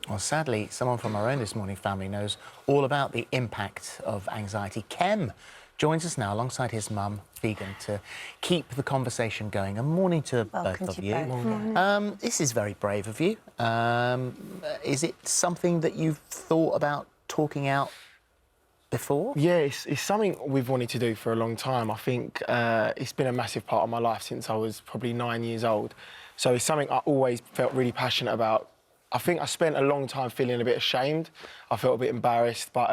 Well, sadly, someone from our own This Morning family knows all about the impact of anxiety. Kem joins us now alongside his mum, Figen, to keep the conversation going. And morning to both of you. This is very brave of you. Is it something that you've thought about talking out before? Yeah, it's something we've wanted to do for a long time. I think it's been a massive part of my life since I was probably 9 years old. So it's something I always felt really passionate about. I think I spent a long time feeling a bit ashamed. I felt a bit embarrassed, but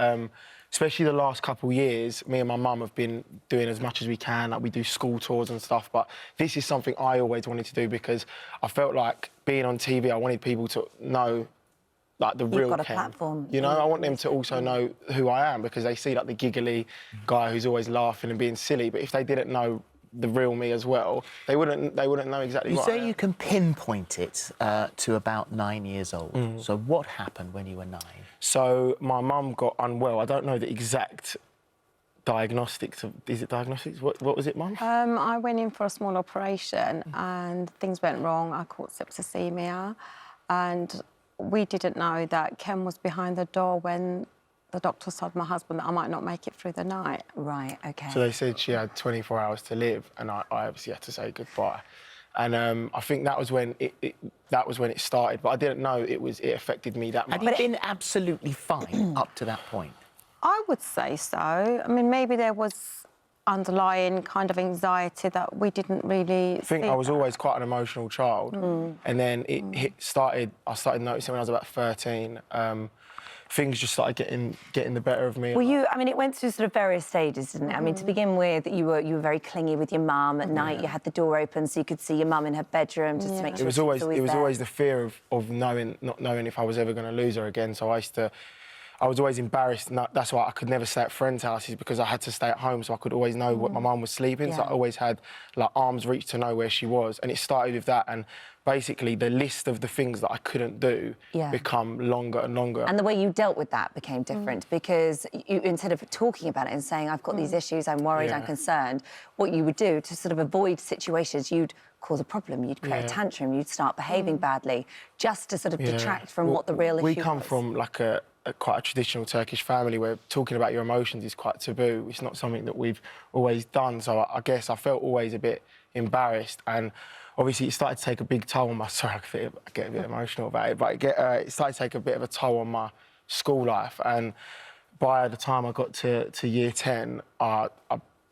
especially the last couple of years, me and my mum have been doing as much as we can. Like, we do school tours and stuff, but this is something I always wanted to do because I felt like being on TV, I wanted people to know like the real Kem. You've got a platform. You know, I want them to also know who I am because they see like the giggly guy who's always laughing and being silly. But if they didn't know the real me as well, they wouldn't know exactly what I am. You say you can pinpoint it to about 9 years old. So what happened when you were 9? So my mum got unwell. I don't know the exact diagnostics. Is it diagnostics? What was it, Mum? I went in for a small operation and things went wrong. I caught septicemia and we didn't know that Kem was behind the door when the doctor told my husband that I might not make it through the night. Right, OK. So they said she had 24 hours to live and I obviously had to say goodbye. And I think that was when it started, but I didn't know it affected me that much. Had you been absolutely fine up to that point? I would say so. I mean, maybe there was underlying kind of anxiety that we didn't really I think I was always quite an emotional child. And then I started noticing when I was about 13, things just started getting the better of me. Well, I mean, it went through sort of various stages, didn't it? I mean, to begin with, you were very clingy with your mum. At night, you had the door open so you could see your mum in her bedroom just to make sure it was always the fear of not knowing if I was ever going to lose her again. So I was always embarrassed. And that's why I could never stay at friends' houses because I had to stay at home so I could always know what my mum was sleeping. Yeah. So I always had like arm's reach to know where she was. And it started with that. And basically the list of the things that I couldn't do become longer and longer. And the way you dealt with that became different because you, instead of talking about it and saying, I've got these issues, I'm worried, I'm concerned, what you would do to sort of avoid situations, you'd cause a problem, you'd create a tantrum, you'd start behaving badly just to sort of detract from what the real issue was. We come from like quite a traditional Turkish family where talking about your emotions is quite taboo. It's not something that we've always done. So I guess I felt always a bit embarrassed. And obviously it started to take a big toll on my... Sorry, I get a bit emotional about it. But it started to take a bit of a toll on my school life. And by the time I got to year 10, I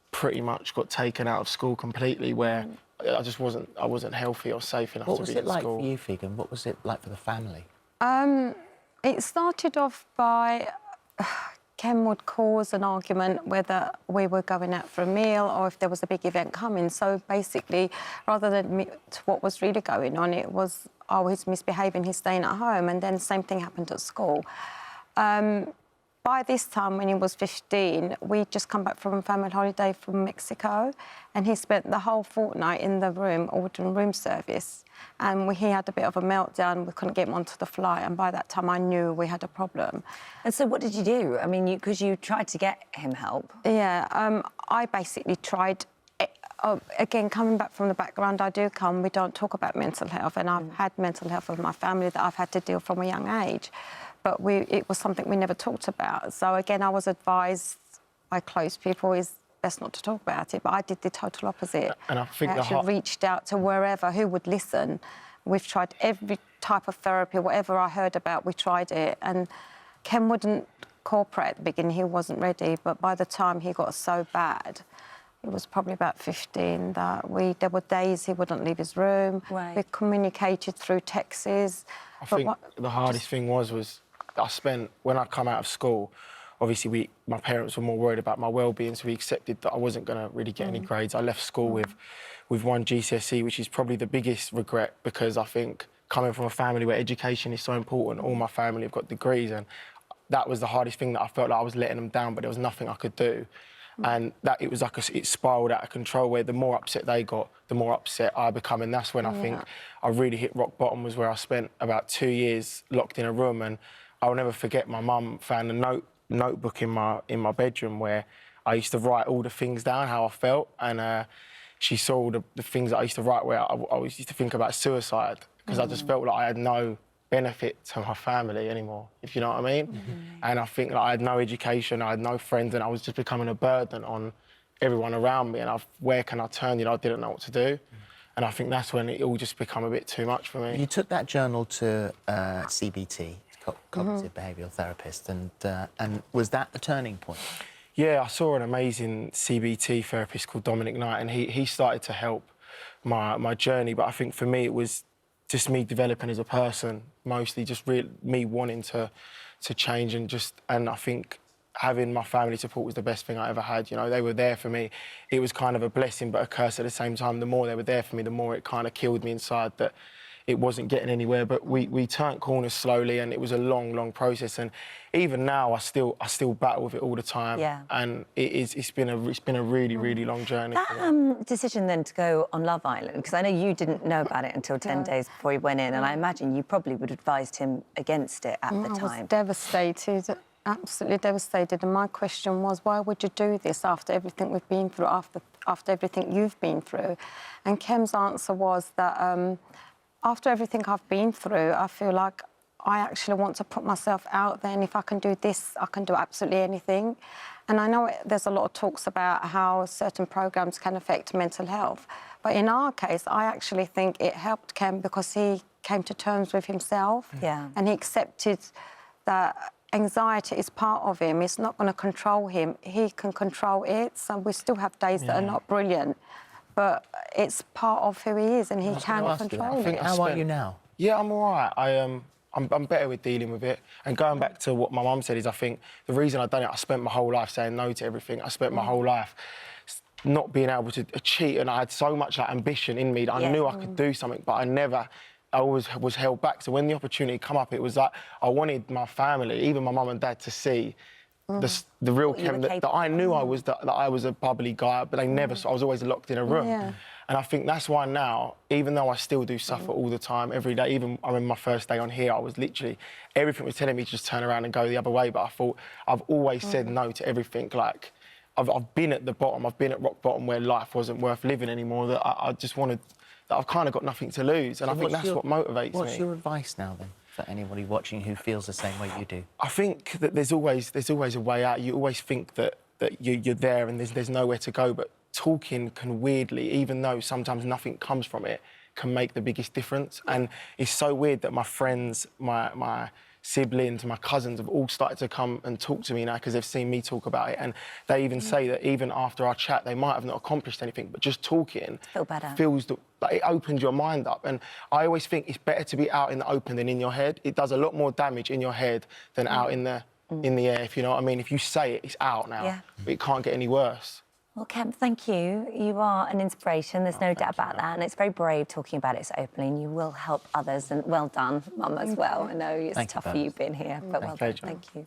pretty much got taken out of school completely where I wasn't healthy or safe enough to be in school. What was it like for you, Figen? What was it like for the family? It started off by Kem would cause an argument whether we were going out for a meal or if there was a big event coming. So basically, rather than admit what was really going on, it was, oh, he's misbehaving, he's staying at home. And then the same thing happened at school. By this time, when he was 15, we'd just come back from a family holiday from Mexico, and he spent the whole fortnight in the room ordering room service. And he had a bit of a meltdown. We couldn't get him onto the flight, and by that time, I knew we had a problem. And so what did you do? I mean, because you tried to get him help. Yeah, I basically tried... again, coming back from the background I do come, we don't talk about mental health, and I've had mental health with my family that I've had to deal from a young age. But it was something we never talked about. So, again, I was advised by close people it's best not to talk about it, but I did the total opposite. And I think I actually reached out to wherever, who would listen. We've tried every type of therapy, whatever I heard about, we tried it. And Kem wouldn't cooperate at the beginning, he wasn't ready, but by the time he got so bad, it was probably about 15 that there were days he wouldn't leave his room. Right. We communicated through texts. I think the hardest thing was I spent, when I come out of school, obviously my parents were more worried about my well-being, so we accepted that I wasn't going to really get any grades. I left school with one GCSE, which is probably the biggest regret because I think coming from a family where education is so important, all my family have got degrees, and that was the hardest thing that I felt like I was letting them down, but there was nothing I could do. And that it was like it spiralled out of control where the more upset they got, the more upset I become. And that's when I think I really hit rock bottom, was where I spent about 2 years locked in a room. And I'll never forget, my mum found a notebook in my bedroom where I used to write all the things down, how I felt. And she saw the things that I used to write where I always used to think about suicide because I just felt like I had no benefit to my family anymore, if you know what I mean. And I think like, I had no education, I had no friends, and I was just becoming a burden on everyone around me. And where can I turn? You know, I didn't know what to do. And I think that's when it all just become a bit too much for me. You took that journal to CBT, cognitive behavioural therapist, and was that the turning point? Yeah, I saw an amazing CBT therapist called Dominic Knight, and he started to help my journey. But I think for me, it was just me developing as a person, mostly just me wanting to change, and I think having my family support was the best thing I ever had. You know, they were there for me. It was kind of a blessing but a curse at the same time. The more they were there for me, the more it kind of killed me inside that it wasn't getting anywhere. But we turned corners slowly, and it was a long, long process. And even now, I still battle with it all the time. Yeah. And it's been a really, really long journey. That decision then to go on Love Island, because I know you didn't know about it until 10 days before he went in, and I imagine you probably would have advised him against it at the time. I was devastated, absolutely devastated. And my question was, why would you do this after everything we've been through, after everything you've been through? And Kem's answer was that after everything I've been through, I feel like I actually want to put myself out there, and if I can do this, I can do absolutely anything. And I know there's a lot of talks about how certain programs can affect mental health, but in our case, I actually think it helped Kem because he came to terms with himself. Yeah. And he accepted that anxiety is part of him. It's not going to control him. He can control it. So we still have days that are not brilliant, but it's part of who he is, and he can control it. How are you now? Yeah, I'm all right. I'm better with dealing with it. And going back to what my mum said is, I think the reason I've done it, I spent my whole life saying no to everything. I spent my whole life not being able to cheat, and I had so much like ambition in me that I knew I could do something, but I always was held back. So when the opportunity come up, it was like I wanted my family, even my mum and dad, to see the real Kem that I knew I was, that I was a bubbly guy, but they never. So I was always locked in a room. Yeah. And I think that's why now, even though I still do suffer all the time, every day, even I remember my first day on here, I was literally, everything was telling me to just turn around and go the other way, but I thought, I've always said no to everything. Like, I've been at the bottom, I've been at rock bottom where life wasn't worth living anymore, that I just wanted, that I've kind of got nothing to lose, and So I think that's what motivates me. What's your advice now, then, for anybody watching who feels the same way you do? I think that there's always a way out. You always think that you're there and there's nowhere to go, but talking can weirdly, even though sometimes nothing comes from it, can make the biggest difference. And it's so weird that my friends, my siblings, my cousins have all started to come and talk to me now because they've seen me talk about it. And they even say that even after our chat, they might have not accomplished anything, but just talking Feel better. like it opens your mind up. And I always think it's better to be out in the open than in your head. It does a lot more damage in your head than out in the air, if you know what I mean. If you say it, it's out now. Yeah. But it can't get any worse. Well, Kem, thank you. You are an inspiration. There's no doubt about that. And it's very brave talking about it so openly, and you will help others. And well done, Mum, as well. I know it's tough for you being here, but well done. Thank you.